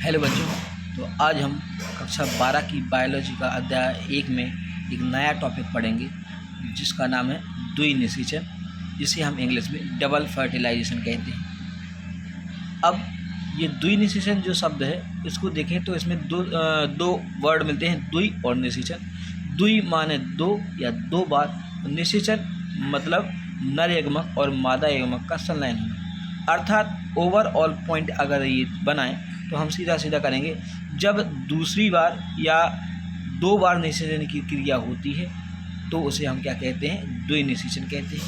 Hello बच्चों। तो आज हम कक्षा 12 की बायोलॉजी का अध्याय 1 में एक नया टॉपिक पढ़ेंगे जिसका नाम है द्विनिषेचन, जिसे हम इंग्लिश में डबल फर्टिलाइजेशन कहते हैं। अब ये द्विनिषेचन जो शब्द है इसको देखें तो इसमें दो वर्ड मिलते हैं, द्वि और निषेचन। द्वि माने दो या दो बार, निषेचन मतलब नर यग्मक और मादा यग्मक का संलयन होना। अर्थात ओवरऑल पॉइंट अगर ये बनाएं तो हम सीधा सीधा करेंगे, जब दूसरी बार या दो बार निषेचन की क्रिया होती है तो उसे हम क्या कहते हैं, द्विनिषेचन कहते हैं।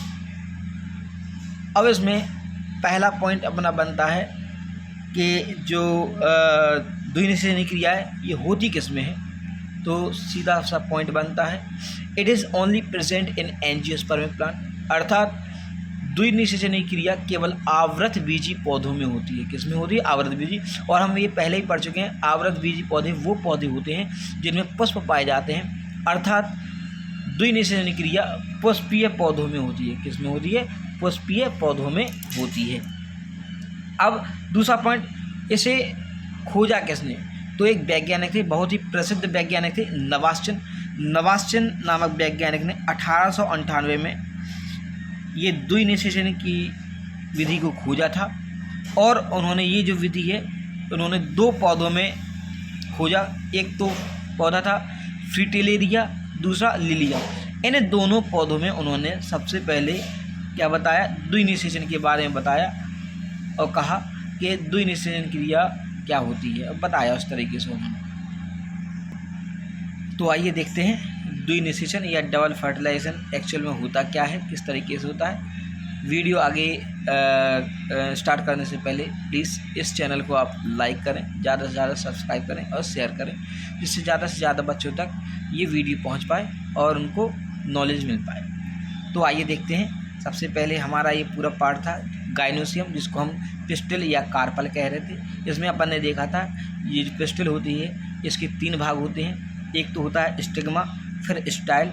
अब इसमें पहला पॉइंट अपना बनता है कि जो द्विनिषेचन क्रिया है ये होती किस में है, तो सीधा सा पॉइंट बनता है it is only present in angiospermic plant. अर्थात द्विनिषेचन क्रिया केवल आवृत बीजी पौधों में होती है। किस में होती है? आवृत बीजी। और हम ये पहले ही पढ़ चुके हैं, आवृत बीजी पौधे वो पौधे होते हैं जिनमें पुष्प पाए जाते हैं। अर्थात द्विनिषेचन क्रिया पुष्पीय पौधों में होती है। किस में होती है? पुष्पीय पौधों में होती है। अब दूसरा पॉइंट, इसे खोजा किसने? तो एक वैज्ञानिक थे, बहुत ही प्रसिद्ध वैज्ञानिक थे, नवास्चन नामक वैज्ञानिक ने 1898 में ये द्विनिषेचन की विधि को खोजा था। और उन्होंने ये जो विधि है उन्होंने दो पौधों में खोजा। एक तो पौधा था फ्रिटिलेरिया, दूसरा लिलिया। इन दोनों पौधों में उन्होंने सबसे पहले क्या बताया? द्विनिषेचन के बारे में बताया और कहा कि द्विनिषेचन क्रिया क्या होती है, बताया उस तरीके से उन्होंने। तो आइए देखते हैं द्विनिषेचन या डबल फर्टिलाइजेशन एक्चुअल में होता क्या है, किस तरीके से होता है। वीडियो आगे स्टार्ट करने से पहले प्लीज़ इस चैनल को आप लाइक करें, ज़्यादा से ज़्यादा सब्सक्राइब करें और शेयर करें, जिससे ज़्यादा से ज़्यादा बच्चों तक ये वीडियो पहुंच पाए और उनको नॉलेज मिल पाए। तो आइए देखते हैं। सबसे पहले हमारा ये पूरा पार्ट था गाइनोसियम, जिसको हम पिस्टिल या कार्पल कह रहे थे। इसमें अपन ने देखा था ये जो पिस्टिल होती है इसके 3 भाग होते हैं। एक तो होता है स्टिग्मा, फिर स्टाइल,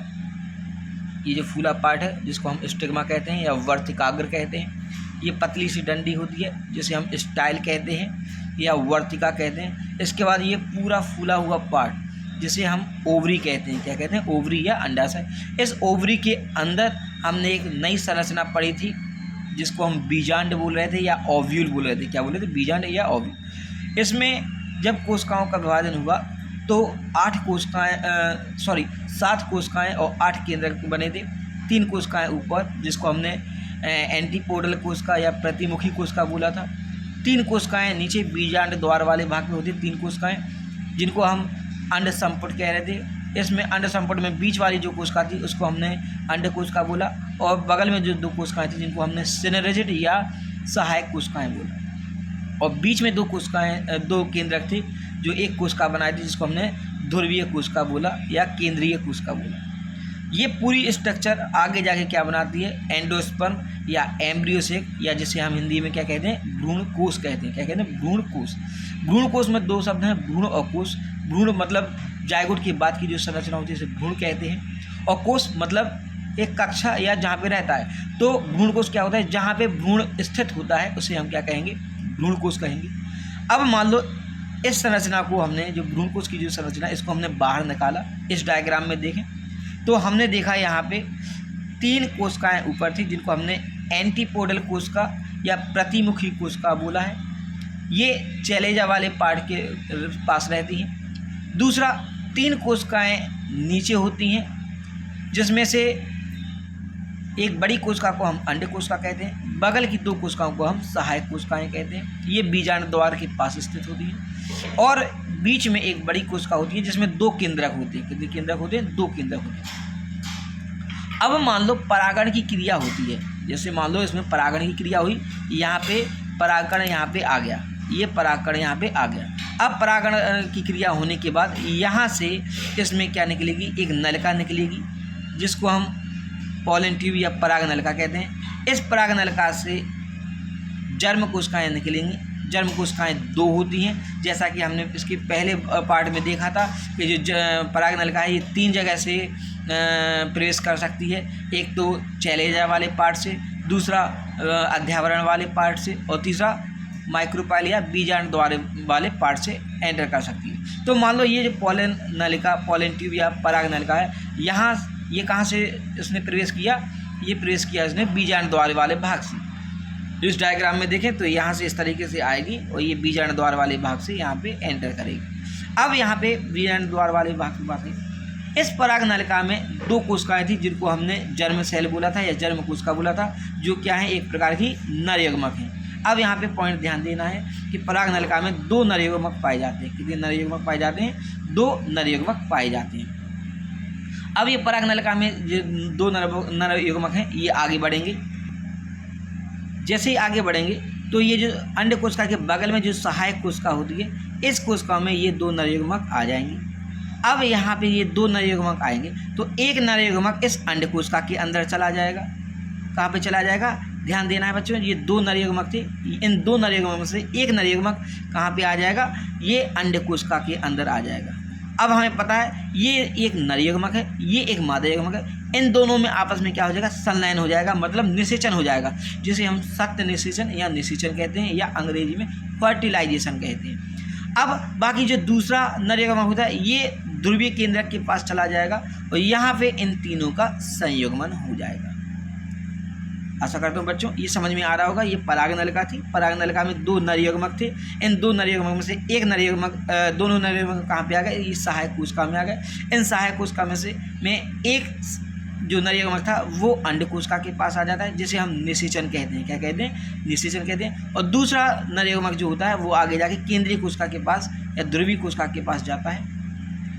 ये जो फूला पार्ट है जिसको हम स्टिग्मा कहते हैं या वर्तिकाग्र कहते हैं। ये पतली सी डंडी होती है जिसे हम स्टाइल कहते हैं या वर्तिका कहते हैं। इसके बाद ये पूरा फूला हुआ पार्ट जिसे हम ओवरी कहते हैं। क्या कहते हैं? ओवरी या अंडाशय। इस ओवरी के अंदर हमने एक नई संरचना पढ़ी थी जिसको हम बीजांड बोल रहे थे या ओव्यूल बोल रहे थे। क्या बोल रहे थे? बीजांड या ओव्यूल। इसमें जब कोशिकाओं का विभाजन हुआ तो 7 कोशिकाएं और 8 केंद्रक बने थे। 3 कोशिकाएं ऊपर, जिसको हमने एंटीपोडल कोशिका या प्रतिमुखी कोशिका बोला था। 3 कोशिकाएं नीचे बीजांड द्वार वाले भाग में होती, 3 कोशिकाएं जिनको हम अंड संपुट कह रहे थे। इसमें अंड संपुट में बीच वाली जो कोशिका थी उसको हमने अंड कोशिका बोला, और बगल में जो 2 कोशिकाएं थी जिनको हमने सिनरेजिड या सहायक कोशिकाएं बोला। और बीच में 2 कोशिकाएं, 2 केंद्रक थे जो एक कोशिका बनाई थी जिसको हमने ध्रुवीय कोशिका बोला या केंद्रीय कोशिका बोला। ये पूरी स्ट्रक्चर आगे जाके क्या बनाती है? एंडोस्पर्म या एम्ब्रियोसेक, या जिसे हम हिंदी में क्या कहते हैं? भ्रूण कोश कहते हैं। क्या कहते हैं? भ्रूण कोश। भ्रूण कोश में 2 शब्द हैं, भ्रूण और कोश। भ्रूण मतलब जायगोट के बाद की जो संरचना होती है इसे भ्रूण कहते हैं, और कोश मतलब एक कक्षा या जहाँ पे रहता है। तो भ्रूण कोश क्या होता है? जहाँ पे भ्रूण स्थित होता है उसे हम क्या कहेंगे? भ्रूण कोश कहेंगे। अब मान लो इस संरचना को हमने, जो भ्रूण कोश की जो संरचना, इसको हमने बाहर निकाला। इस डायग्राम में देखें तो हमने देखा यहाँ पे 3 कोशिकाएं ऊपर थी जिनको हमने एंटीपोडल कोशिका या प्रतिमुखी कोशिका बोला है। ये चैलेजा वाले पार्ट के पास रहती हैं। दूसरा 3 कोशिकाएं नीचे होती हैं, जिसमें से एक बड़ी कोशिका को हम अंड कोशिका कहते हैं, बगल की 2 कोशिकाओं को हम सहायक कोशिकाएं कहते हैं। ये बीजांड द्वार के पास स्थित होती हैं। और बीच में एक बड़ी कोशिका होती है जिसमें 2 केंद्रक होते हैं। कितने केंद्रक होते हैं? 2 केंद्रक होते हैं। अब मान लो परागण की क्रिया होती है, जैसे मान लो इसमें परागण की क्रिया हुई, यहाँ पे परागकण यहाँ पे आ गया, ये परागकण यहाँ पे आ गया। अब परागण की क्रिया होने के बाद यहाँ से इसमें क्या निकलेगी? एक नलिका निकलेगी जिसको हम पॉलन ट्यूब या पराग नलिका कहते हैं। इस पराग नलिका से जर्म कोशिकाएं निकलेंगी। जर्म कोशिकाएं 2 होती हैं, जैसा कि हमने इसके पहले पार्ट में देखा था कि जो पराग नलिका है ये 3 जगह से प्रवेश कर सकती है। एक तो चैलेजा वाले पार्ट से, दूसरा अध्यावरण वाले पार्ट से, और तीसरा माइक्रोपाइल या बीजांड द्वार वाले पार्ट से एंटर कर सकती है। तो मान लो ये जो पॉलन नलिका, पॉलन ट्यूब या पराग नलिका है, यहाँ ये कहाँ से इसने प्रवेश किया, ये प्रवेश किया इसने बीजांड द्वार वाले भाग से। इस डायग्राम में देखें तो यहाँ से इस तरीके से आएगी और ये बीजांड द्वार वाले भाग से यहाँ पे एंटर करेगी। अब यहाँ पे बीजांड द्वार वाले भाग की बात है, इस पराग नलिका में 2 कोशिकाएं थी जिनको हमने जर्म सेल बोला था या जर्म कोशिका बोला था, जो क्या है एक प्रकार की नर युग्मक है। अब यहाँ पे पॉइंट ध्यान देना है कि पराग नलिका में 2 नर युग्मक पाए जाते हैं। कितने नर युग्मक पाए जाते हैं? 2 नर युग्मक पाए जाते हैं। अब ये पराग नलिका में जो 2 नर युग्मक हैं ये आगे बढ़ेंगे। जैसे ही आगे बढ़ेंगे तो ये जो अंड कोशिका के बगल में जो सहायक कोशिका होती है, इस कोशिका में ये 2 नर युग्मक आ जाएंगे। अब यहाँ पे ये 2 नर युग्मक आएंगे तो एक नर युग्मक इस अंड कोशिका के अंदर चला जाएगा। कहाँ पे चला जाएगा? ध्यान देना है बच्चों, ये 2 नर युग्मक थे, इन 2 नर युग्मक में से एक नर युग्मक कहाँ पे आ जाएगा? ये अंड कोशिका के अंदर आ जाएगा। अब हमें पता है ये एक नर युग्मक है, ये एक मादा युग्मक है, इन दोनों में आपस में क्या हो जाएगा? संलयन हो जाएगा, मतलब निषेचन हो जाएगा, जिसे हम सत्य निषेचन या निषेचन कहते हैं या अंग्रेजी में फर्टिलाइजेशन कहते हैं। अब बाकी जो दूसरा नर युग्मक होता है ये ध्रुवीय केंद्रक के पास चला जाएगा और यहाँ पे इन तीनों का संयुग्मन हो जाएगा। आशा करता हूँ बच्चों ये समझ में आ रहा होगा। ये पराग नलिका थी, पराग नलिका में 2 नर युग्मक थे, इन 2 नर युग्मक में से एक नर युग्मक, दोनों नर युग्मक कहाँ पे आ गए? ये सहायक कोशिका में आ गए। इन सहायक कोशिका में से एक जो नर युग्मक था वो अंड कोशिका के पास आ जाता है, जिसे हम निषेचन कहते हैं। क्या कहते हैं? निषेचन कहते हैं। और दूसरा नर युग्मक जो होता है वो आगे जाके केंद्रीय कोशिका के पास या ध्रुवीय कोशिका के पास जाता है।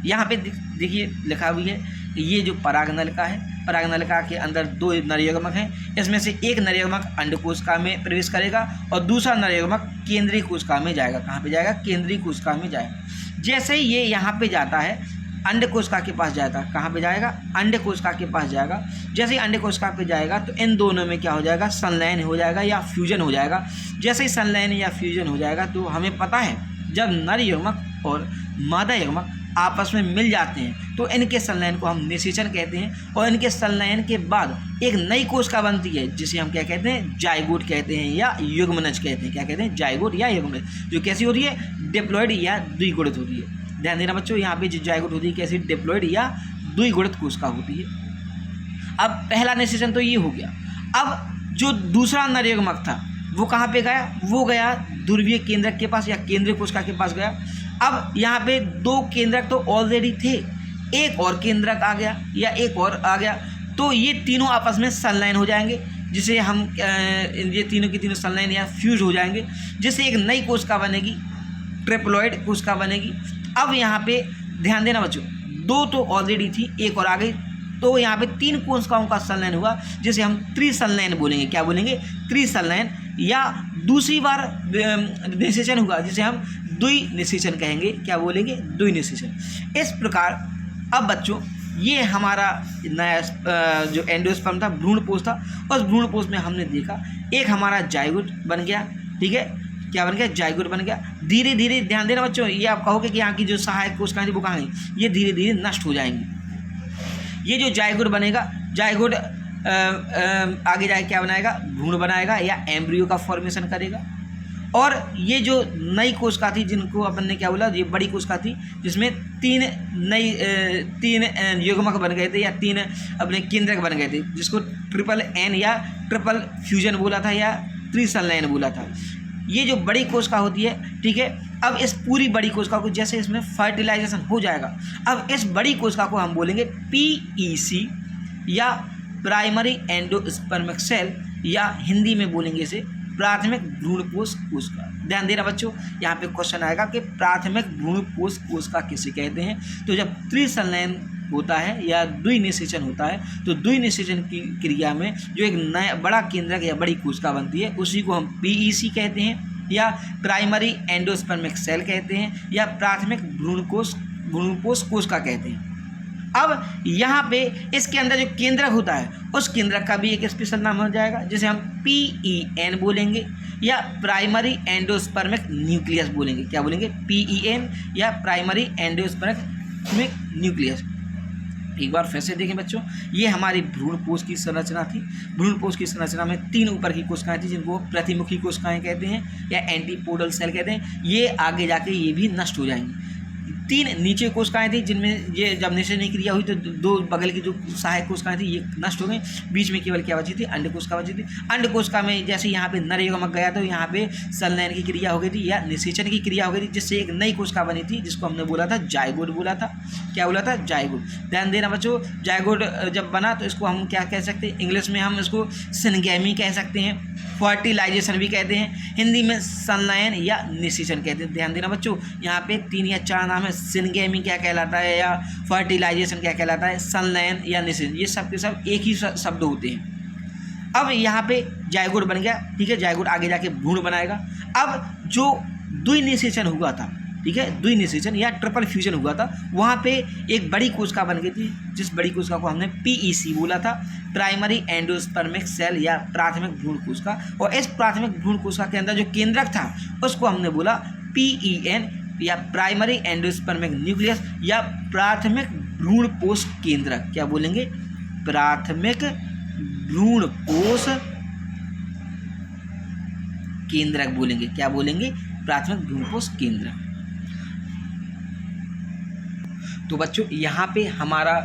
यहाँ पे देखिए लिखा हुई है, ये जो पराग नलिका है, पराग नलिका के अंदर 2 नर युग्मक हैं, इसमें से एक नर युग्मक अंड कोशिका में प्रवेश करेगा और दूसरा नर युग्मक केंद्रीय कोशिका में जाएगा। कहाँ पे जाएगा? केंद्रीय कोशिका में जाएगा। जैसे ही ये यहाँ पे जाता है अंड कोशिका के पास जाएगा। कहाँ पे जाएगा? अंड कोशिका के पास जाएगा। जैसे ही अंड कोशिका पे जाएगा तो इन दोनों में क्या हो जाएगा? संलयन हो जाएगा या फ्यूजन हो जाएगा। जैसे ही संलयन या फ्यूजन हो जाएगा तो हमें पता है जब नर युग्मक और मादा युग्मक आपस में मिल जाते हैं तो इनके संलयन को हम निषेचन कहते हैं और इनके संलयन के बाद एक नई कोशिका बनती है जिसे हम क्या कहते हैं? जाइगोट कहते हैं या युग्मनज कहते हैं। क्या कहते हैं? जाइगोट या युग्मनज, जो कैसी होती है? डिप्लॉइड या द्विगुणित होती है। ध्यान देना बच्चों, यहाँ पे जो जाइगोट होती है कैसी? डिप्लॉइड या द्विगुणित कोशिका होती है। अब पहला निषेचन तो ये हो गया। अब जो दूसरा नर युग्मक था वो कहाँ पे गया? वो गया ध्रुवीय केंद्रक के पास या केंद्रीय कोशिका के पास गया। अब यहाँ पे 2 केंद्रक तो ऑलरेडी थे, एक और केंद्रक आ गया या एक और आ गया, तो ये तीनों आपस में संलयन हो जाएंगे, जिसे हम ये तीनों की तीनों संलयन या फ्यूज हो जाएंगे, जिससे एक नई कोशिका बनेगी, ट्रिप्लॉइड कोशिका बनेगी। अब यहाँ पे ध्यान देना बच्चों, 2 तो ऑलरेडी थी, एक और आ गई, तो यहाँ पे 3 कोशिकाओं का संलयन हुआ, जिसे हम त्रिसंलयन बोलेंगे। क्या बोलेंगे? त्रिसंलयन। या दूसरी बार निषेचन हुआ जिसे हम द्विनिषेचन कहेंगे। क्या बोलेंगे? द्विनिषेचन। इस प्रकार अब बच्चों ये हमारा नया जो एंडोस्पर्म था, भ्रूणपोष था, उस भ्रूणपोष में हमने देखा एक हमारा जाइगोट बन गया। ठीक है, क्या बन गया? जाइगोट बन गया। धीरे धीरे ध्यान देना बच्चों, ये आप कहोगे कि यहाँ की जो सहायक कोशिकाएं थी वो कहाँ गई? ये धीरे धीरे नष्ट हो जाएंगी। ये जो जाइगोट बनेगा, जाइगोट आगे जाके क्या बनाएगा? भ्रूण बनाएगा या एम्ब्रियो का फॉर्मेशन करेगा। और ये जो नई कोशिका थी जिनको अपन ने क्या बोला? ये बड़ी कोशिका थी जिसमें 3 युग्मक बन गए थे या 3 अपने केंद्रक बन गए थे, जिसको ट्रिपल एन या ट्रिपल फ्यूजन बोला था या त्रिसंलयन बोला था। ये जो बड़ी कोशिका होती है, ठीक है, अब इस पूरी बड़ी कोशिका को जैसे इसमें फर्टिलाइजेशन हो जाएगा, अब इस बड़ी कोशिका को हम बोलेंगे PEC या प्राइमरी एंडोस्पर्मिक सेल, या हिंदी में बोलेंगे इसे प्राथमिक भ्रूणपोष कोशिका। ध्यान देना बच्चों, यहाँ पे क्वेश्चन आएगा कि प्राथमिक भ्रूणपोष कोशिका किसे कहते हैं। तो जब त्रिसंलयन होता है या द्विनिषेचन होता है, तो द्विनिषेचन की क्रिया में जो एक नया बड़ा केंद्रक या बड़ी कोशिका बनती है उसी को हम PEC कहते हैं या प्राइमरी एंडोस्पर्मिक सेल कहते हैं या प्राथमिक भ्रूणपोष कोशिका कहते हैं। अब यहाँ पे इसके अंदर जो केंद्रक होता है उस केंद्रक का भी एक स्पेशल नाम हो जाएगा, जिसे हम PEN बोलेंगे या प्राइमरी एंडोस्पर्मिक न्यूक्लियस बोलेंगे। क्या बोलेंगे? PEN या प्राइमरी एंडोस्पर्मिक न्यूक्लियस। एक बार फिर से देखें बच्चों, ये हमारी भ्रूणपोष की संरचना थी। भ्रूणपोष की संरचना में 3 ऊपर की कोशिकाएं थी जिनको प्रतिमुखी कोशिकाएं कहते हैं या एंटीपोडल सेल कहते हैं। ये आगे जाके ये भी नष्ट हो जाएंगी। 3 नीचे कोशिकाएं थी जिनमें ये जब निषेचन क्रिया हुई तो 2 बगल की जो सहायक कोशिकाएं थी ये नष्ट हो गई। बीच में केवल क्या बची थी, अंड कोशिका बची थी। अंड कोशिका में जैसे यहाँ पे नर युग्मक गया तो यहाँ पे संलयन की क्रिया हो गई थी या निषेचन की क्रिया हो गई थी, जिससे एक नई कोशिका बनी थी जिसको हमने बोला था जायगोट बोला था। क्या बोला था, जायगोट। ध्यान देना बच्चों, जायगोट जब बना तो इसको हम क्या कह सकते हैं, इंग्लिश में हम इसको सिनगैमी कह सकते हैं, फर्टिलाइजेशन भी कहते हैं, हिंदी में संलयन या निषेचन कहते हैं। ध्यान देना बच्चों, यहाँ पे 3 या 4 नाम है। सिनगैमी क्या कहलाता है या फर्टिलाइजेशन क्या कहलाता है, संलयन या निषेचन, ये सब के सब एक ही शब्द होते हैं। अब यहाँ पे जायगोट बन गया, ठीक है। जायगोट आगे जाके भ्रूण बनाएगा। अब जो द्विनिषेचन हुआ था, ठीक है, द्विनिषेचन या ट्रिपल फ्यूजन हुआ था, वहाँ पे एक बड़ी कोशिका बन गई थी जिस बड़ी कोशिका को हमने PEC बोला था, प्राइमरी एंडोस्पर्मिक सेल या प्राथमिक भ्रूण कोशिका। और इस प्राथमिक भ्रूण कोशिका के अंदर जो केंद्रक था उसको हमने बोला PEN या प्राइमरी एंडोस्पर्मिक न्यूक्लियस या प्राथमिक भ्रूणपोष केंद्रक। क्या बोलेंगे, प्राथमिक भ्रूणपोष केंद्रक बोलेंगे। क्या बोलेंगे, प्राथमिक भ्रूणपोष केंद्रक। तो बच्चों यहाँ पे हमारा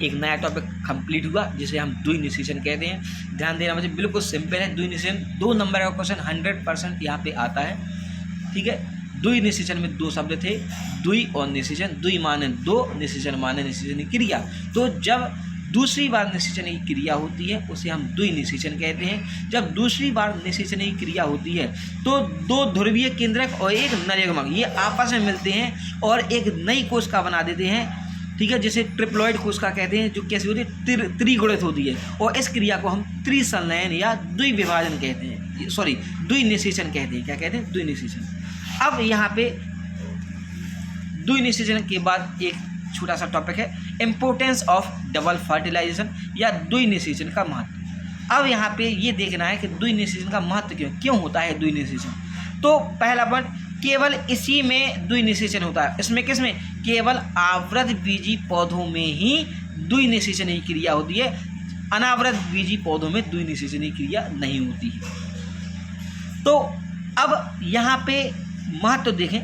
एक नया टॉपिक कंप्लीट हुआ जिसे हम द्विनिषेचन कहते हैं। ध्यान देना मुझे, बिल्कुल सिंपल है द्विनिषेचन। 2 नंबर का क्वेश्चन 100% यहाँ पे आता है, ठीक है। द्विनिषेचन में 2 शब्द थे, द्वि और निषेचन। द्वि माने 2, निषेचन माने निषेचन की क्रिया। तो जब दूसरी बार निषेचन की क्रिया होती है उसे हम द्विनिषेचन कहते हैं। जब दूसरी बार निषेचन की क्रिया होती है तो 2 ध्रुवीय केंद्रक और एक नर युग्मक ये आपस में मिलते हैं और एक नई कोशिका बना देते हैं, ठीक है, जिसे ट्रिप्लॉइड कोशिका कहते हैं, जो कैसी होती है, त्रिगुणित होती है। और इस क्रिया को हम त्रिसंलयन या द्विविभाजन कहते हैं, सॉरी द्विनिषेचन कहते हैं। क्या कहते हैं, द्विनिषेचन। अब यहाँ पे द्विनिषेचन के बाद एक छोटा सा टॉपिक है इम्पोर्टेंस ऑफ डबल फर्टिलाइजेशन या द्विनिषेचन का महत्व। अब यहाँ पे ये देखना है कि द्विनिषेचन का महत्व क्यों होता है द्विनिषेचन। तो पहला पॉइंट, केवल इसी में द्विनिषेचन होता है। इसमें किसमें, केवल आवृत बीजी पौधों में ही द्विनिषेचन की क्रिया होती है, अनावृत बीजी पौधों में द्विनिषेचन की क्रिया नहीं होती है। तो अब यहाँ पे महत्व देखें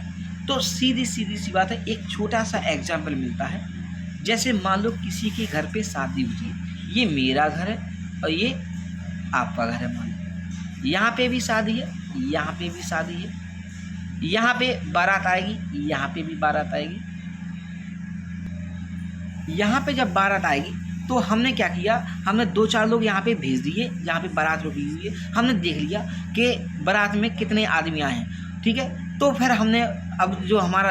तो सीधी सी बात है, एक छोटा सा एग्जाम्पल मिलता है। जैसे मान लो किसी के घर पे शादी हुई है, ये मेरा घर है और ये आपका घर है। मान लो यहाँ पे भी शादी है, यहाँ पे भी शादी है, यहाँ पे बारात आएगी, यहाँ पे भी बारात आएगी। यहाँ पे जब बारात आएगी तो हमने क्या किया, हमने 2-4 लोग यहाँ पे भेज दिए, यहाँ पे बारात रुकी हुई है। हमने देख लिया कि बारात में कितने आदमी आए हैं, ठीक है। तो फिर हमने अब जो हमारा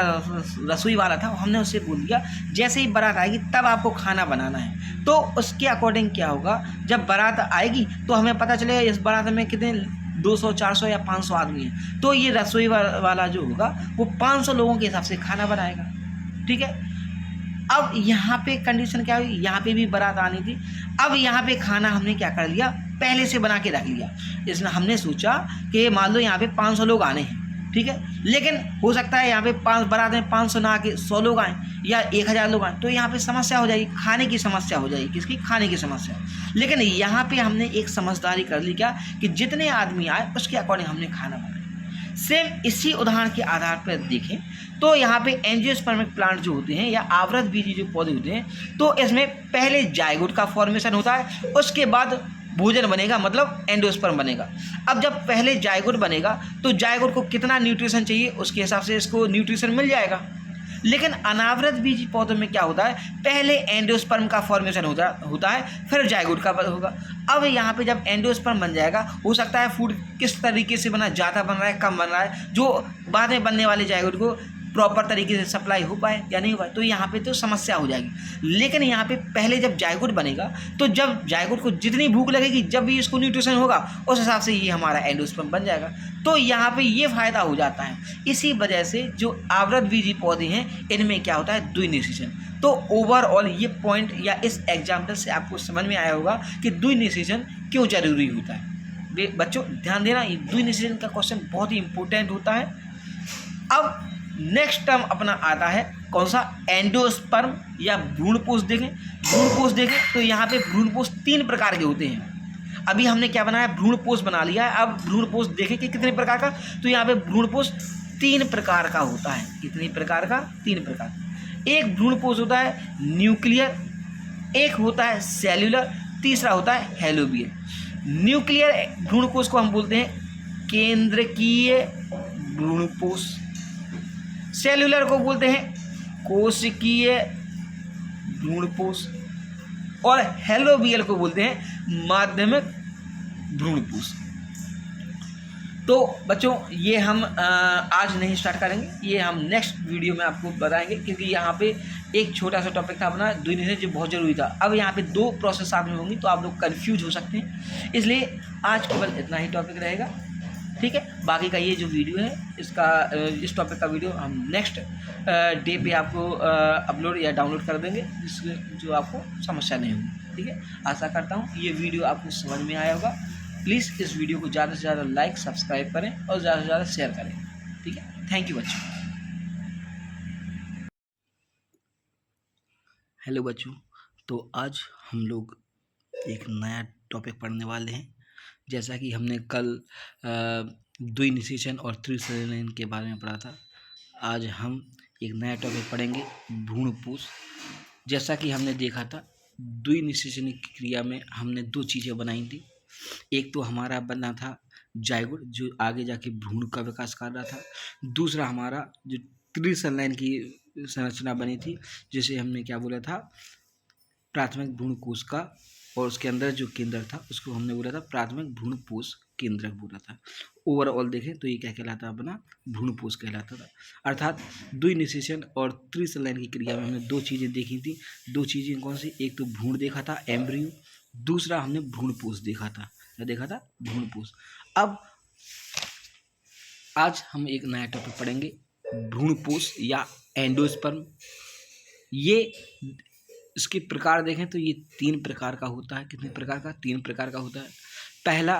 रसोई वाला था हमने उससे बोल दिया जैसे ही बारात आएगी तब आपको खाना बनाना है। तो उसके अकॉर्डिंग क्या होगा, जब बारात आएगी तो हमें पता चलेगा इस बारात में कितने 200, 400 या 500 आदमी हैं। तो ये रसोई वाला जो होगा वो 500 लोगों के हिसाब से खाना बनाएगा, ठीक है। अब यहाँ पे कंडीशन क्या हुई, यहाँ पे भी बारात आनी थी। अब यहाँ पे खाना हमने क्या कर लिया, पहले से बना के रख लिया। इसमें हमने सोचा कि मान लो यहाँ पे 500 लोग आने हैं, ठीक है, लेकिन हो सकता है यहाँ पे बारात में 500 ना आके 100 लोग आएँ या 1000 लोग आएँ, तो यहाँ पे समस्या हो जाएगी, खाने की समस्या हो जाएगी। किसकी, खाने की समस्या। लेकिन यहाँ पे हमने एक समझदारी कर ली, क्या कि जितने आदमी आए उसके अकॉर्डिंग हमने खाना बनाया। सेम इसी उदाहरण के आधार पर देखें तो यहाँ पे एंजियोस्पर्मिक प्लांट जो होते हैं या आवृत बीजी जो पौधे होते हैं, तो इसमें पहले जायगोट का फॉर्मेशन होता है, उसके बाद भोजन बनेगा, मतलब एंडोस्पर्म बनेगा। अब जब पहले जायगोट बनेगा तो जायगोट को कितना न्यूट्रिशन चाहिए उसके हिसाब से इसको न्यूट्रिशन मिल जाएगा। लेकिन अनावृत बीजी पौधों में क्या होता है, पहले एंडोस्पर्म का फॉर्मेशन होता है, फिर जायगोट का होगा। अब यहाँ पे जब एंडोस्पर्म बन जाएगा, हो सकता है फूड किस तरीके से बना, ज़्यादा बन रहा है, कम बन रहा है, जो बाद में बनने वाले जायगोट को प्रॉपर तरीके से सप्लाई हो पाए या नहीं हो पाए, तो यहाँ पे तो समस्या हो जाएगी। लेकिन यहाँ पे पहले जब जायगोट बनेगा तो जब जायगोट को जितनी भूख लगेगी, जब भी इसको न्यूट्रिशन होगा, उस हिसाब से ये हमारा एंडोस्पर्म बन जाएगा। तो यहाँ पे ये फ़ायदा हो जाता है। इसी वजह से जो आवृत बीजी पौधे हैं इनमें क्या होता है, द्विनिषेचन। तो ओवरऑल ये पॉइंट या इस एग्जाम्पल से आपको समझ में आया होगा कि द्विनिषेचन क्यों जरूरी होता है। बच्चों ध्यान देना, ये द्विनिषेचन का क्वेश्चन बहुत ही इंपॉर्टेंट होता है। अब नेक्स्ट टर्म अपना आता है कौन सा, एंडोस्पर्म या भ्रूणपोष। देखें भ्रूणपोष देखें तो यहाँ पे भ्रूणपोष 3 प्रकार के होते हैं। अभी हमने क्या बनाया, भ्रूणपोष बना लिया है। अब भ्रूणपोष देखें कि कितने प्रकार का, तो यहाँ पे भ्रूणपोष 3 प्रकार का होता है। कितने प्रकार का, 3 प्रकार। एक भ्रूणपोष होता है न्यूक्लियर, एक होता है सेल्यूलर, तीसरा होता है हेलोबियल। न्यूक्लियर भ्रूणकोष को हम बोलते हैं केंद्रकीय भ्रूणकोष, सेल्यूलर को बोलते हैं कोशिकीय भ्रूणकोष, और हेलोबियल को बोलते हैं माध्यमिक भ्रूणकोष। तो बच्चों ये हम आज नहीं स्टार्ट करेंगे, ये हम नेक्स्ट वीडियो में आपको बताएंगे, क्योंकि यहाँ पे एक छोटा सा टॉपिक था अपना द्विनिषेध जो बहुत ज़रूरी था। अब यहाँ पे 2 प्रोसेस साथ में होंगी तो आप लोग कंफ्यूज हो सकते हैं, इसलिए आज केवल इतना ही टॉपिक रहेगा, ठीक है। बाकी का ये जो वीडियो है इसका इस टॉपिक का वीडियो हम नेक्स्ट डे पे आपको अपलोड या डाउनलोड कर देंगे, जिससे जो आपको समस्या नहीं होगी, ठीक है। आशा करता हूँ ये वीडियो आपको समझ में आया होगा। प्लीज़ इस वीडियो को ज़्यादा से ज़्यादा लाइक सब्सक्राइब करें और ज़्यादा से ज़्यादा शेयर करें, ठीक है। थैंक यू बच्चों। हेलो बच्चों, तो आज हम लोग एक नया टॉपिक पढ़ने वाले हैं। जैसा कि हमने कल द्विनिषेचन और त्रिसंलयन के बारे में पढ़ा था, आज हम एक नया टॉपिक पढ़ेंगे भ्रूणपोष। जैसा कि हमने देखा था द्विनिषेचन की क्रिया में हमने 2 चीज़ें बनाई थी। एक तो हमारा बना था जायगोट जो आगे जाके भ्रूण का विकास कर रहा था, दूसरा हमारा जो त्रिसंलयन की संरचना बनी थी जिसे हमने क्या बोला था, प्राथमिक भ्रूणकोष का, और उसके अंदर जो केंद्रक था उसको हमने बोला था प्राथमिक भ्रूणपोष केंद्रक बोला था। ओवरऑल देखें तो ये क्या कहलाता अपना, भ्रूणपोष कहलाता था। अर्थात द्विनिषेचन और त्रिसंलयन की क्रिया में हमने 2 चीज़ें देखी थी। 2 चीज़ें कौन सी, एक तो भ्रूण देखा था एम्ब्रियो, दूसरा हमने भ्रूणपोष देखा था। क्या देखा था, भ्रूणपोष। अब आज हम एक नया टॉपिक पढ़ेंगे भ्रूणपोष या एंडोस्पर्म। ये इसके प्रकार देखें तो ये 3 प्रकार का होता है। कितने प्रकार का, 3 प्रकार का होता है। पहला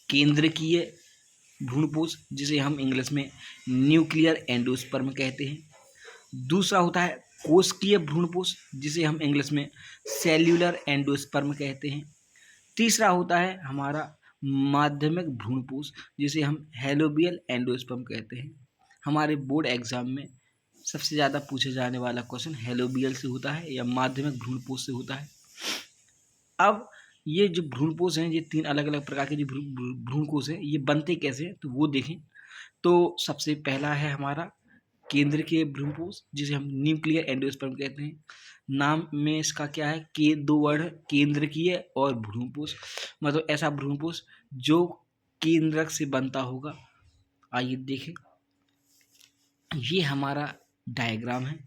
केंद्रकीय भ्रूणपोष जिसे हम इंग्लिश में न्यूक्लियर एंडोस्पर्म कहते हैं। दूसरा होता है कोशिकीय भ्रूणपोष जिसे हम इंग्लिश में सेल्यूलर एंडोस्पर्म कहते हैं। तीसरा होता है हमारा माध्यमिक भ्रूणपोष जिसे हम हेलोबियल एंडोस्पर्म कहते हैं। हमारे बोर्ड एग्जाम में सबसे ज़्यादा पूछे जाने वाला क्वेश्चन हेलोबियल से होता है या माध्यमिक भ्रूणपोष से होता है। अब ये जो भ्रूणपोष हैं, ये 3 अलग अलग प्रकार के जो भ्रूणकोष हैं, ये बनते कैसे हैं तो वो देखें। तो सबसे पहला है हमारा केंद्रकीय भ्रूणपोष जिसे हम न्यूक्लियर एंडोस्पर्म कहते हैं। नाम में इसका क्या है, के 2 वर्ड है, केंद्रकीय और भ्रूणपोष, मतलब ऐसा भ्रूणपोष जो केंद्रक से बनता होगा। आइए देखें, ये हमारा डायग्राम है।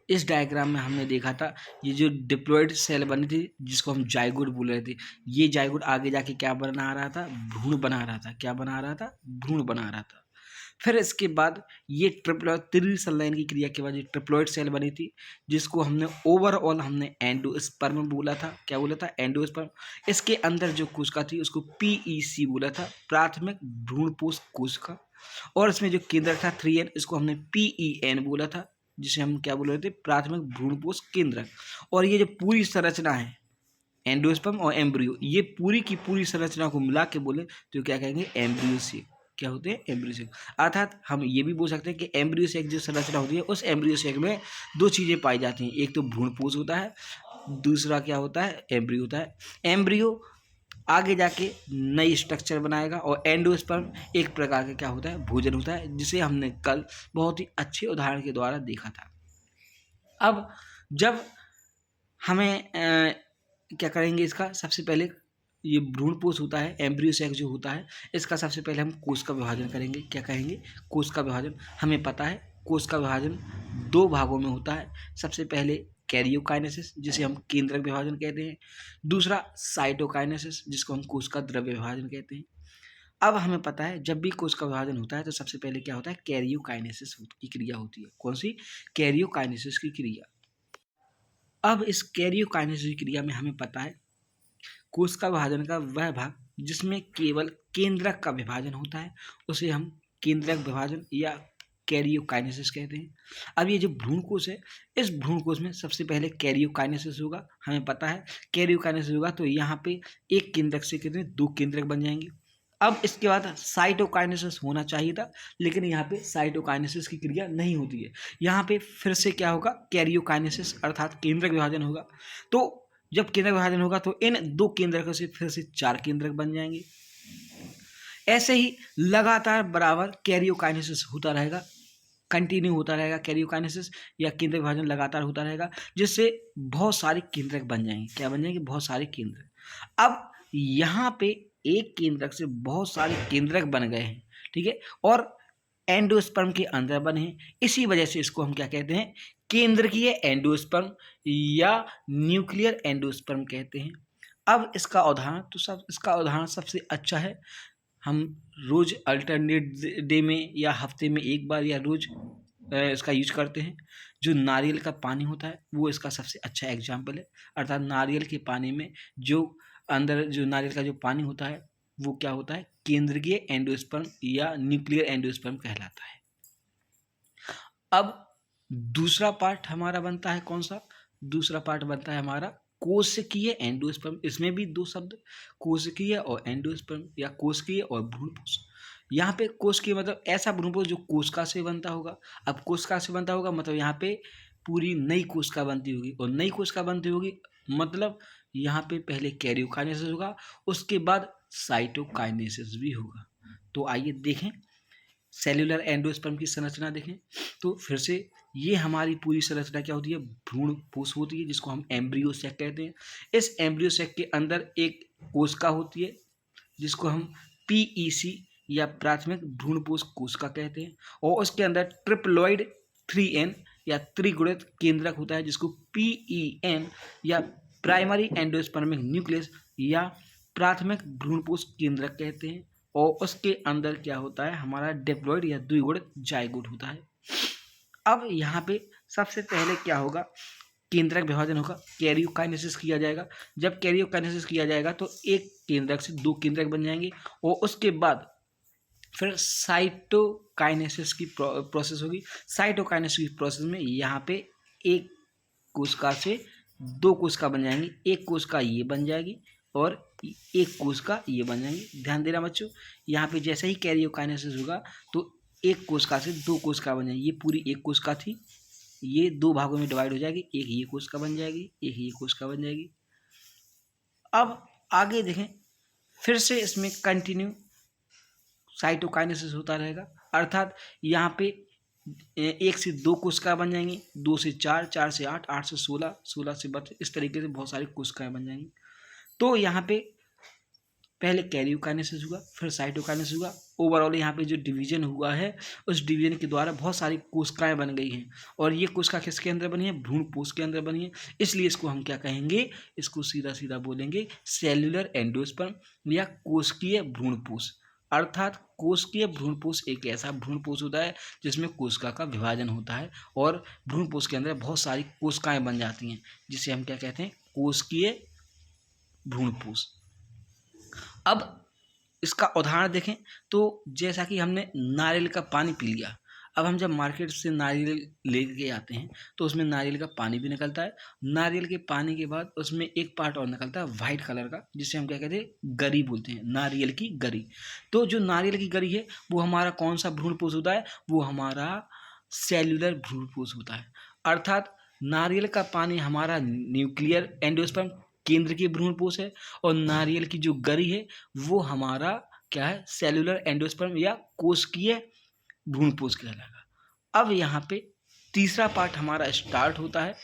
इस डायग्राम में हमने देखा था ये जो डिप्लॉयड सेल बनी थी जिसको हम जायगोट बोल रहे थे, ये जायगोट आगे जाके क्या बना रहा था, भ्रूण बना रहा था। क्या बना रहा था, भ्रूण बना रहा था। फिर इसके बाद ये त्रिसंलयन की क्रिया के बाद ये ट्रिप्लॉइड सेल बनी थी जिसको हमने ओवरऑल हमने एंडोस्पर्म बोला था। क्या बोला था, एंडोस्पर्म। इसके अंदर जो कोशिका थी उसको PEC बोला था, प्राथमिक भ्रूणपोष कोशिका। और इसमें जो केंद्रक था 3N, इसको हमने PEN बोला था जिसे हम क्या बोल रहे थे, प्राथमिक भ्रूणपोष केंद्रक। और ये जो पूरी संरचना है एंडोस्पर्म और एम्ब्रियो, ये पूरी की पूरी संरचना को मिला के बोले तो क्या कहेंगे, एम्ब्रियो सेक। क्या होते हैं, एम्ब्रियो सेक। अर्थात हम ये भी बोल सकते हैं कि एम्ब्रियो सेक जो संरचना होती है उस एम्ब्रियो सेक में 2 चीज़ें पाई जाती हैं, एक तो भ्रूणपोष होता है, दूसरा क्या होता है, एम्ब्रियो होता है। एम्ब्रियो आगे जाके नई स्ट्रक्चर बनाएगा और एंडोस्पर्म एक प्रकार का क्या होता है, भोजन होता है, जिसे हमने कल बहुत ही अच्छे उदाहरण के द्वारा देखा था। अब जब हमें क्या करेंगे, इसका सबसे पहले ये भ्रूणपोष होता है, एम्ब्रियो सेक जो होता है, इसका सबसे पहले हम कोश का विभाजन करेंगे। क्या कहेंगे, कोश का विभाजन। हमें पता है कोश का विभाजन 2 भागों में होता है। सबसे पहले कैरियोकाइनेसिस जिसे हम केंद्रक विभाजन कहते हैं, दूसरा साइटोकाइनेसिस जिसको हम कोश का द्रव्य विभाजन कहते हैं। अब हमें पता है जब भी कोश का विभाजन होता है तो सबसे पहले क्या होता है, कैरियोकाइनेसिस की क्रिया होती है। कौन सी, कैरियोकाइनेसिस की क्रिया। अब इस कैरियोकाइनेसिस की क्रिया में हमें पता है कोश का विभाजन का वह भाग जिसमें केवल केंद्रक का विभाजन होता है उसे हम केंद्रक विभाजन या कैरियोकाइनेसिस कहते हैं। अब ये जो भ्रूणकोश है, इस भ्रूणकोश में सबसे पहले कैरियोकाइनेसिस होगा, हमें पता है कैरियोकाइनेसिस होगा तो यहाँ पे एक केंद्रक से कितने 2 केंद्रक बन जाएंगे। अब इसके बाद साइटोकाइनेसिस होना चाहिए था, लेकिन यहाँ पे साइटोकाइनेसिस की क्रिया नहीं होती है। यहाँ पे फिर से क्या होगा, कैरियोकाइनेसिस अर्थात केंद्रक विभाजन होगा। तो जब केंद्रक विभाजन होगा तो इन 2 केंद्रकों से फिर से 4 केंद्रक बन जाएंगे। ऐसे ही लगातार बराबर कैरियोकाइनेसिस होता रहेगा, कंटिन्यू होता रहेगा कैरियोकाइनेसिस या केंद्र विभाजन लगातार होता रहेगा, जिससे बहुत सारे केंद्रक बन जाएंगे। क्या बन जाएंगे, बहुत सारे केंद्रक। अब यहाँ पे एक केंद्रक से बहुत सारे केंद्रक बन गए हैं, ठीक है, और एंडोस्पर्म के अंदर बने हैं। इसी वजह से इसको हम क्या कहते हैं, केंद्रकीय एंडोस्पर्म या न्यूक्लियर एंडोस्पर्म कहते हैं। अब इसका उदाहरण सबसे अच्छा है, हम रोज अल्टरनेट डे में या हफ्ते में एक बार या रोज इसका यूज करते हैं। जो नारियल का पानी होता है वो इसका सबसे अच्छा एग्जाम्पल है। अर्थात नारियल के पानी में जो अंदर जो नारियल का जो पानी होता है वो क्या होता है, केंद्रीय एंडोस्पर्म या न्यूक्लियर एंडोस्पर्म कहलाता है। अब दूसरा पार्ट हमारा बनता है कौन सा, दूसरा पार्ट बनता है हमारा कोशिकीय एंडोस्पर्म। इसमें भी 2 शब्द, कोशिकीय और एंडोस्पर्म या कोशिकीय और भ्रूणपोष। यहाँ पे कोशिकीय मतलब ऐसा भ्रूणपोष जो कोशिका से बनता होगा। अब कोशिका से बनता होगा मतलब यहाँ पे पूरी नई कोशिका बनती होगी, और नई कोशिका बनती होगी मतलब यहाँ पे पहले कैरियोकाइनेसिस होगा, उसके बाद साइटोकाइनेसिस भी होगा। तो आइए देखें सेल्यूलर एंडोस्पर्म की संरचना देखें। तो फिर से ये हमारी पूरी संरचना क्या होती है, भ्रूणपोष होती है, जिसको हम एम्ब्रियो सैक कहते हैं। इस एम्ब्रियो सैक के अंदर एक कोशिका होती है जिसको हम पीईसी या प्राथमिक भ्रूणपोष कोशिका कहते हैं, और उसके अंदर ट्रिप्लॉइड 3N या त्रिगुणित केंद्रक होता है जिसको PEN या प्राइमरी एंडोस्पर्मिक न्यूक्लियस या प्राथमिक भ्रूणपोष केंद्रक कहते हैं, और उसके अंदर क्या होता है, हमारा डिप्लॉइड या द्विगुणित जाइगोट होता है। अब यहाँ पे सबसे पहले क्या होगा, केंद्रक विभाजन होगा, कैरियोकाइनेसिस किया जाएगा। जब कैरियोकाइनेसिस किया जाएगा तो एक केंद्रक से 2 केंद्रक बन जाएंगे, और उसके बाद फिर साइटोकाइनेसिस की प्रोसेस होगी। साइटोकाइनेसिस की प्रोसेस में यहाँ पे एक कोशिका से 2 कोशिका बन जाएंगी, एक कोशिका ये बन जाएगी और एक कोशिका ये बन जाएंगी। ध्यान देना बच्चों, यहाँ पे जैसे ही कैरियोकाइनेसिस होगा तो एक कोशिका से 2 कोशिका बन जाएंगी। ये पूरी एक कोशिका थी, ये 2 भागों में डिवाइड हो जाएगी, एक ये कोशिका बन जाएगी, एक ये कोशिका बन जाएगी। अब आगे देखें, फिर से इसमें कंटिन्यू साइटोकाइनेसिस होता रहेगा, अर्थात यहाँ पे 1 से 2 कोशिका बन जाएंगी, 2 से 4, 4 से 8, 8 से 16, 16 से 32, इस तरीके से बहुत सारी कोशिकाएं बन जाएंगी। तो यहाँ पे पहले कैरियोकाइनेसिस हुआ, फिर साइटोकाइनेसिस हुआ। ओवरऑल यहाँ पे जो डिवीजन हुआ है उस डिवीजन के द्वारा बहुत सारी कोशिकाएं बन गई हैं, और ये कोशिका किसके अंदर बनी है, भ्रूणपोष के अंदर बनी है। इसलिए इसको हम क्या कहेंगे, इसको सीधा सीधा बोलेंगे सेल्यूलर एंडोस्पर्म या कोशिकीय भ्रूणपोष। अर्थात कोशिकीय भ्रूणपोष एक ऐसा भ्रूणपोष होता है जिसमें कोशिका का विभाजन होता है, और भ्रूणपोष के अंदर बहुत सारी कोशिकाएं बन जाती हैं, जिसे हम क्या कहते हैं, कोशिकीय भ्रूणपोष। अब इसका उदाहरण देखें तो जैसा कि हमने नारियल का पानी पी लिया, अब हम जब मार्केट से नारियल लेके आते हैं तो उसमें नारियल का पानी भी निकलता है। नारियल के पानी के बाद उसमें एक पार्ट और निकलता है वाइट कलर का, जिसे हम क्या कहते हैं, गरी बोलते हैं, नारियल की गरी। तो जो नारियल की गरी है वो हमारा कौन सा भ्रूणपोष होता है, वो हमारा सेल्यूलर भ्रूणपोष होता है। अर्थात नारियल का पानी हमारा न्यूक्लियर एंडोस्पर्म केंद्र की भ्रूणपोष है, और नारियल की जो गरी है वो हमारा क्या है, सेल्यूलर एंडोस्पर्म या कोशिकीय भ्रूणपोष कहलाएगा। अब यहाँ पे तीसरा पार्ट हमारा स्टार्ट होता है,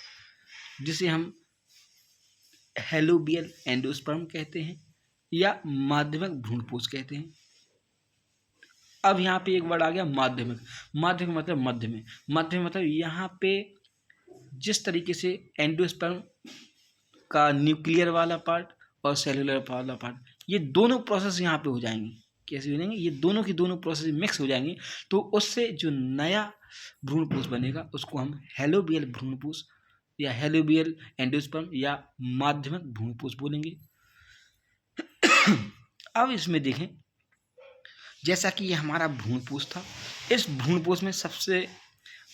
जिसे हम हेलोबियल एंडोस्पर्म कहते हैं या माध्यमिक भ्रूणपोष कहते हैं। अब यहाँ पे एक वर्ड आ गया माध्यमिक। माध्यमिक मतलब मध्य में, मध्य मतलब यहाँ पे जिस तरीके से एंडोस्पर्म का न्यूक्लियर वाला पार्ट और सेलुलर वाला पार्ट, ये दोनों प्रोसेस यहाँ पे हो जाएंगी। कैसे हो जाएंगे, ये दोनों की दोनों प्रोसेस मिक्स हो जाएंगी, तो उससे जो नया भ्रूणपोष बनेगा उसको हम हेलोबियल भ्रूणपोष या हेलोबियल एंडोस्पर्म या माध्यमिक भ्रूणपोष बोलेंगे। अब इसमें देखें, जैसा कि ये हमारा भ्रूणपोष था, इस भ्रूणपोष में सबसे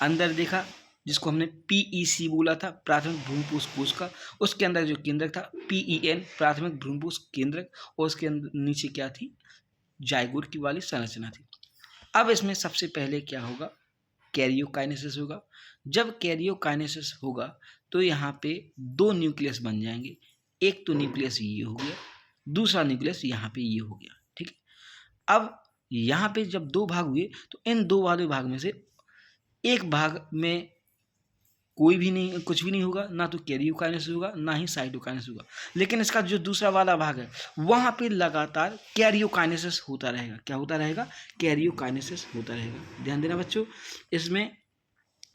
अंदर देखा जिसको हमने PEC बोला था, प्राथमिक भ्रूणपोष कोश का, उसके अंदर जो केंद्रक था PEN, प्राथमिक भ्रूणपोष केंद्रक, और उसके नीचे क्या थी, जाइगोट की वाली संरचना थी। अब इसमें सबसे पहले क्या होगा, कैरियोकाइनेसिस होगा। जब कैरियोकाइनेसिस होगा तो यहाँ पे 2 न्यूक्लियस बन जाएंगे। एक तो न्यूक्लियस ये हो गया, दूसरा न्यूक्लियस यहाँ पे ये हो गया, ठीक है। अब यहाँ पे जब 2 भाग हुए तो इन 2 वाले भाग में से एक भाग में कोई भी नहीं, कुछ भी नहीं होगा, ना तो कैरियोकाइनेसिस होगा ना ही साइटोकाइनेसिस होगा। लेकिन इसका जो दूसरा वाला भाग है वहाँ पे लगातार कैरियोकाइनेसिस होता रहेगा। क्या होता रहेगा, कैरियोकाइनेसिस होता रहेगा। ध्यान देना बच्चों, इसमें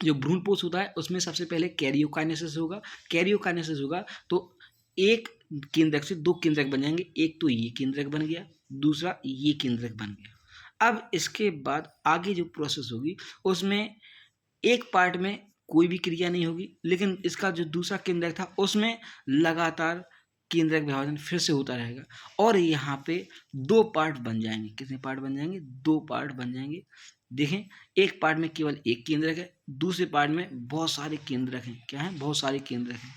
जो भ्रूणपोष होता है उसमें सबसे पहले कैरियोकाइनेसिस होगा। कैरियोकाइनेसिस होगा तो एक केंद्रक से 2 केंद्रक बन जाएंगे। एक तो ये केंद्रक बन गया, दूसरा ये केंद्रक बन गया। अब इसके बाद आगे जो प्रोसेस होगी उसमें एक पार्ट में कोई भी क्रिया नहीं होगी, लेकिन इसका जो दूसरा केंद्रक था उसमें लगातार केंद्रक विभाजन फिर से होता रहेगा और यहाँ पे 2 पार्ट बन जाएंगे। कितने पार्ट बन जाएंगे, 2 पार्ट बन जाएंगे। देखें, एक पार्ट में केवल एक केंद्रक है, दूसरे पार्ट में बहुत सारे केंद्रक हैं। क्या है, बहुत सारे केंद्रक हैं।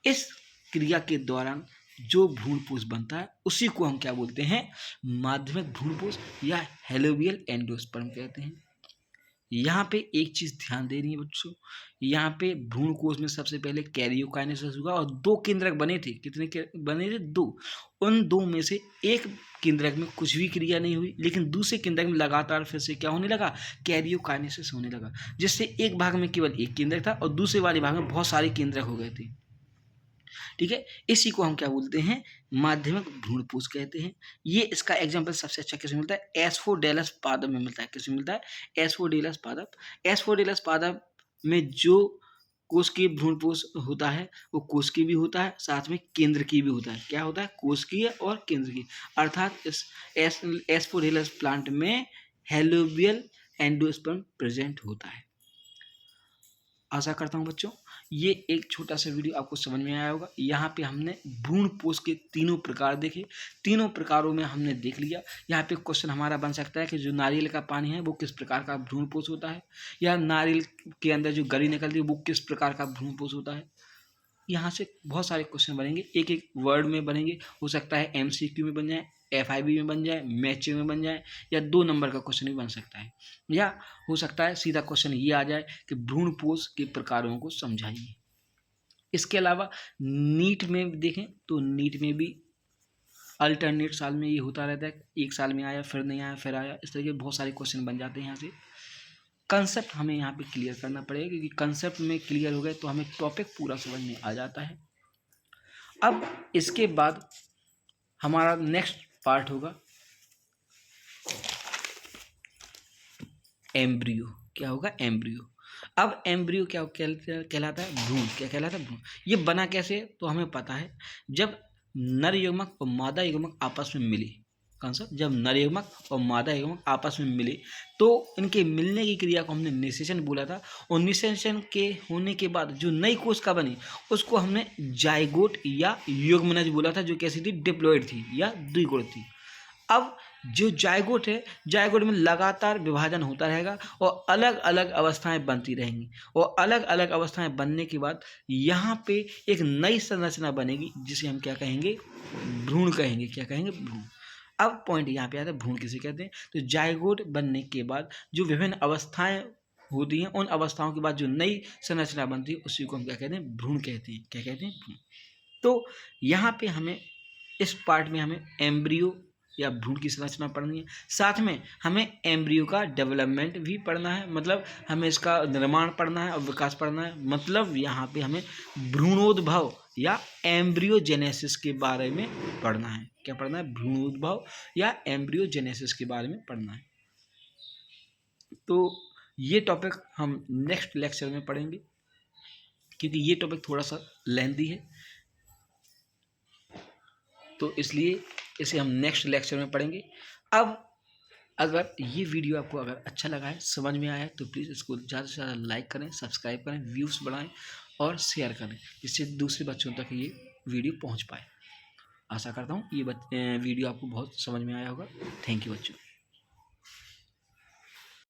इस क्रिया के दौरान जो भ्रूणपोष बनता है उसी को हम क्या बोलते हैं, माध्यमिक भ्रूणपोष या हेलोवियल एंडोस्पर्म कहते हैं। यहाँ पे एक चीज ध्यान देनी है बच्चों, यहाँ पे भ्रूणकोश में सबसे पहले कैरियोकाइनेसिस हुआ और 2 केंद्रक बने थे। कितने बने थे, 2। उन 2 में से एक केंद्रक में कुछ भी क्रिया नहीं हुई, लेकिन दूसरे केंद्रक में लगातार फिर से क्या होने लगा, कैरियोकाइनेसिस होने लगा, जिससे एक भाग में केवल एक केंद्रक था और दूसरे वाले भाग में बहुत सारे केंद्रक हो गए थे। ठीक है, इसी को हम क्या बोलते हैं, माध्यमिक भ्रूणपोष कहते हैं। ये इसका एग्जांपल सबसे अच्छा किसमें मिलता है, एस्फोडेलस पादप में मिलता है। किसमें मिलता है, एस्फोडेलस पादप। एस्फोडेलस पादप में जो कोशिकीय भ्रूणपोष होता है वो कोशिकीय भी होता है, साथ में केंद्रकीय भी होता है। क्या होता है, कोशिकीय और केंद्रकीय। अर्थात इस एस्फोडेलस प्लांट में हेलोवियल एंडोस्पर्म प्रेजेंट होता है। आशा करता हूँ बच्चों ये एक छोटा सा वीडियो आपको समझ में आया होगा। यहाँ पे हमने भ्रूणपोष के 3 प्रकार देखे, 3 प्रकारों में हमने देख लिया। यहाँ पे क्वेश्चन हमारा बन सकता है कि जो नारियल का पानी है वो किस प्रकार का भ्रूणपोष होता है, या नारियल के अंदर जो गरी निकलती है वो किस प्रकार का भ्रूणपोष होता है। यहाँ से बहुत सारे क्वेश्चन बनेंगे, एक एक वर्ड में बनेंगे। हो सकता है MCQ में बन जाए, FIB में बन जाए, मैचिंग में बन जाए, या 2 नंबर का क्वेश्चन भी बन सकता है, या हो सकता है सीधा क्वेश्चन ये आ जाए कि भ्रूणपोष के प्रकारों को समझाइए। इसके अलावा नीट में देखें तो नीट में भी अल्टरनेट साल में ये होता रहता है, एक साल में आया फिर नहीं आया फिर आया, इस तरह के बहुत सारे क्वेश्चन बन जाते हैं। यहाँ से कंसेप्ट हमें यहाँ पे क्लियर करना पड़ेगा, क्योंकि कंसेप्ट में क्लियर हो गए तो हमें टॉपिक पूरा समझ में आ जाता है। अब इसके बाद हमारा नेक्स्ट पार्ट होगा एम्ब्रियो। क्या होगा, एम्ब्रियो। अब एम्ब्रियो क्या कहलाता है, भ्रूण। क्या कहलाता है, भ्रूण। ये बना कैसे, तो हमें पता है जब नर युग्मक और मादा युग्मक आपस में मिले। कौन सा, जब नर युग्मक और मादा युग्मक आपस में मिले तो इनके मिलने की क्रिया को हमने निषेचन बोला था, और निषेचन के होने के बाद जो नई कोशिका बनी उसको हमने जाइगोट या युग्मनज बोला था, जो कैसी थी, डिप्लॉइड थी या द्विगुण थी। अब जो जाइगोट है, जाइगोट में लगातार विभाजन होता रहेगा और अलग अलग अवस्थाएं बनती रहेंगी, और अलग अलग अवस्थाएं बनने के बाद यहाँ पे एक नई संरचना बनेगी जिसे हम क्या कहेंगे, भ्रूण कहेंगे। क्या कहेंगे, भ्रूण। अब पॉइंट यहाँ पे आता है, भ्रूण किसे कहते हैं, तो जाइगोट बनने के बाद जो विभिन्न अवस्थाएं होती हैं, उन अवस्थाओं के बाद जो नई संरचना बनती है उसी को हम क्या कहते हैं, भ्रूण कहते हैं। क्या कहते हैं, भ्रूण। तो यहाँ पे हमें इस पार्ट में हमें एम्ब्रियो या भ्रूण की संरचना पढ़नी है, साथ में हमें एम्ब्रियो का डेवलपमेंट भी पढ़ना है, मतलब हमें इसका निर्माण पढ़ना है और विकास पढ़ना है। मतलब यहाँ पे हमें भ्रूणोद्भव या एम्ब्रियोजेनेसिस के बारे में पढ़ना है। क्या पढ़ना है, भ्रूणोद्भव या एम्ब्रियोजेनेसिस के बारे में पढ़ना है। तो ये टॉपिक हम नेक्स्ट लेक्चर में पढ़ेंगे, क्योंकि ये टॉपिक थोड़ा सा लेंथी है, तो इसलिए इसे हम नेक्स्ट लेक्चर में पढ़ेंगे। अब अगर ये वीडियो आपको अगर अच्छा लगा है, समझ में आया है, तो प्लीज़ इसको ज़्यादा से ज़्यादा लाइक करें, सब्सक्राइब करें, व्यूज़ बढ़ाएं और शेयर करें, जिससे दूसरे बच्चों तक ये वीडियो पहुंच पाए। आशा करता हूँ ये वीडियो आपको बहुत समझ में आया होगा। थैंक यू बच्चों।